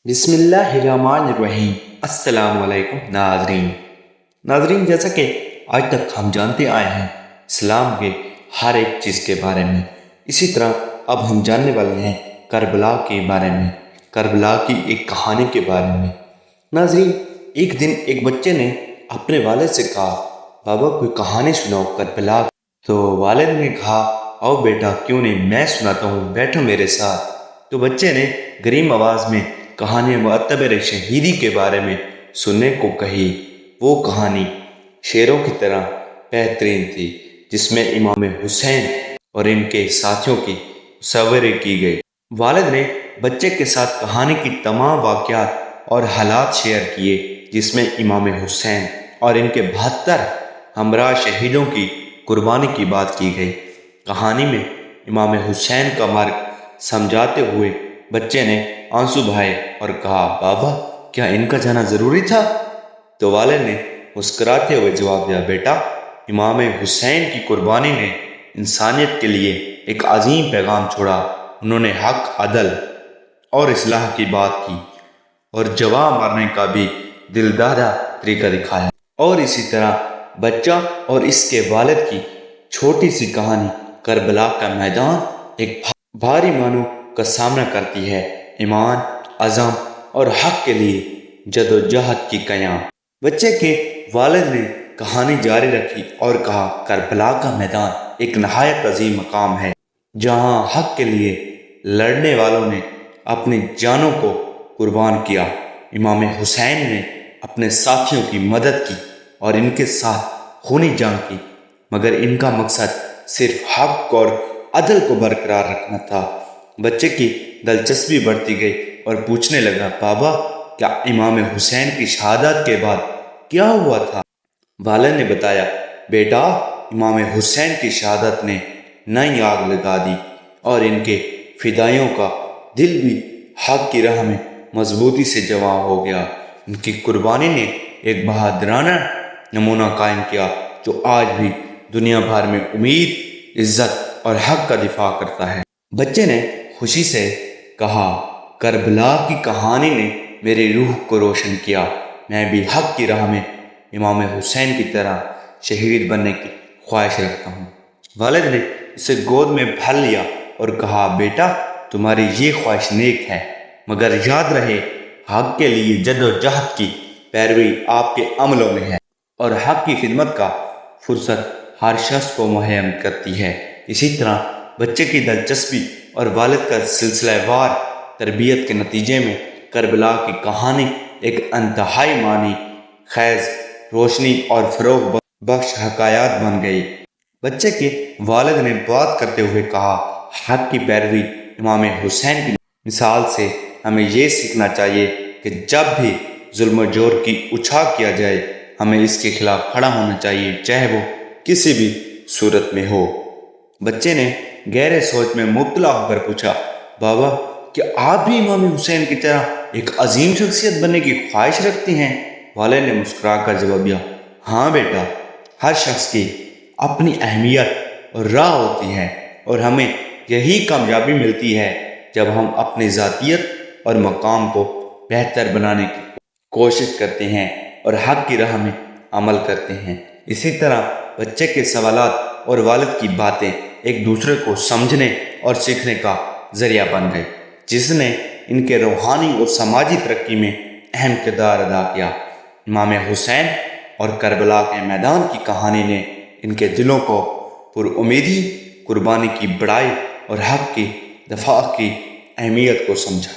بسم اللہ الرحمن الرحیم۔ السلام علیکم ناظرین، جیسا کہ آج تک ہم جانتے آئے ہیں اسلام کے ہر ایک چیز کے بارے میں، اسی طرح اب ہم جاننے والے ہیں کربلا کے بارے میں، کربلا کی ایک کہانی کے بارے میں۔ ناظرین، ایک دن ایک بچے نے اپنے والد سے کہا، بابا کوئی کہانی سناؤ کربلا کی۔ تو والد نے کہا، آؤ بیٹا، کیوں نہیں، میں سناتا ہوں، بیٹھو میرے ساتھ۔ تو بچے نے گریم آواز میں کہانی معتبر شہیدی کے بارے میں سننے کو کہی۔ وہ کہانی شیروں کی طرح بہترین تھی، جس میں امام حسین اور ان کے ساتھیوں کی تصویری کی گئی۔ والد نے بچے کے ساتھ کہانی کی تمام واقعات اور حالات شیئر کیے، جس میں امام حسین اور ان کے 72 ہمراہ شہیدوں کی قربانی کی بات کی گئی۔ کہانی میں امام حسین کا مرگ سمجھاتے ہوئے بچے نے آنسو بہائے اور کہا، بابا کیا ان کا جانا ضروری تھا؟ تو والد نے مسکراتے ہوئے جواب دیا، بیٹا امام حسین کی قربانی نے انسانیت کے لیے ایک عظیم پیغام چھوڑا۔ انہوں نے حق، عدل اور اصلاح کی بات کی اور جواں مارنے کا بھی دلدادہ طریقہ دکھایا۔ اور اسی طرح بچہ اور اس کے والد کی چھوٹی سی کہانی کربلا کا میدان ایک بھاری معنوں کا سامنا کرتی ہے، ایمان، عزم اور حق کے لیے جدوجہد کی قیام۔ بچے کے والد نے کہانی جاری رکھی اور کہا، کربلا کا میدان ایک نہایت عظیم مقام ہے، جہاں حق کے لیے لڑنے والوں نے اپنی جانوں کو قربان کیا۔ امام حسین نے اپنے ساتھیوں کی مدد کی اور ان کے ساتھ خونی جنگ کی، مگر ان کا مقصد صرف حق اور عدل کو برقرار رکھنا تھا۔ بچے کی دلچسپی بڑھتی گئی اور پوچھنے لگا، بابا کیا امام حسین کی شہادت کے بعد کیا ہوا تھا؟ والد نے بتایا، بیٹا امام حسین کی شہادت نے نئی آگ لگا دی اور ان کے فدائیوں کا دل بھی حق کی راہ میں مضبوطی سے جمع ہو گیا۔ ان کی قربانی نے ایک بہادرانہ نمونہ قائم کیا، جو آج بھی دنیا بھر میں امید، عزت اور حق کا دفاع کرتا ہے۔ بچے نے خوشی سے کہا، کربلا کی کہانی نے میری روح کو روشن کیا، میں بھی حق کی راہ میں امام حسین کی طرح شہید بننے کی خواہش رکھتا ہوں۔ والد نے اسے گود میں بھر لیا اور کہا، بیٹا تمہاری یہ خواہش نیک ہے، مگر یاد رہے حق کے لیے جد و جہد کی پیروی آپ کے عملوں میں ہے، اور حق کی خدمت کا فرصت ہر شخص کو مہیا کرتی ہے۔ اسی طرح بچے کی دلچسپی اور والد کا سلسلہ وار تربیت کے نتیجے میں کربلا کی کہانی ایک انتہائی معنی خیز، روشنی اور فروغ بخش حکایات بن گئی۔ بچے کے والد نے بات کرتے ہوئے کہا، حق کی پیروی امام حسین کی مثال سے ہمیں یہ سیکھنا چاہیے کہ جب بھی ظلم و جور کی اچھا کیا جائے، ہمیں اس کے خلاف کھڑا ہونا چاہیے، چاہے وہ کسی بھی صورت میں ہو۔ بچے نے گہرے سوچ میں مبتلا ہو کر پوچھا، بابا کیا آپ بھی امام حسین کی طرح ایک عظیم شخصیت بننے کی خواہش رکھتے ہیں؟ والد نے مسکرا کر جواب دیا، ہاں بیٹا، ہر شخص کی اپنی اہمیت اور راہ ہوتی ہے، اور ہمیں یہی کامیابی ملتی ہے جب ہم اپنی ذاتیت اور مقام کو بہتر بنانے کی کوشش کرتے ہیں اور حق کی راہ میں عمل کرتے ہیں۔ اسی طرح بچے کے سوالات اور والد کی باتیں ایک دوسرے کو سمجھنے اور سیکھنے کا ذریعہ بن گئی، جس نے ان کے روحانی اور سماجی ترقی میں اہم کردار ادا کیا۔ امام حسین اور کربلا کے میدان کی کہانی نے ان کے دلوں کو پر امیدی، قربانی کی بڑائی اور حق کی دفاع کی اہمیت کو سمجھا۔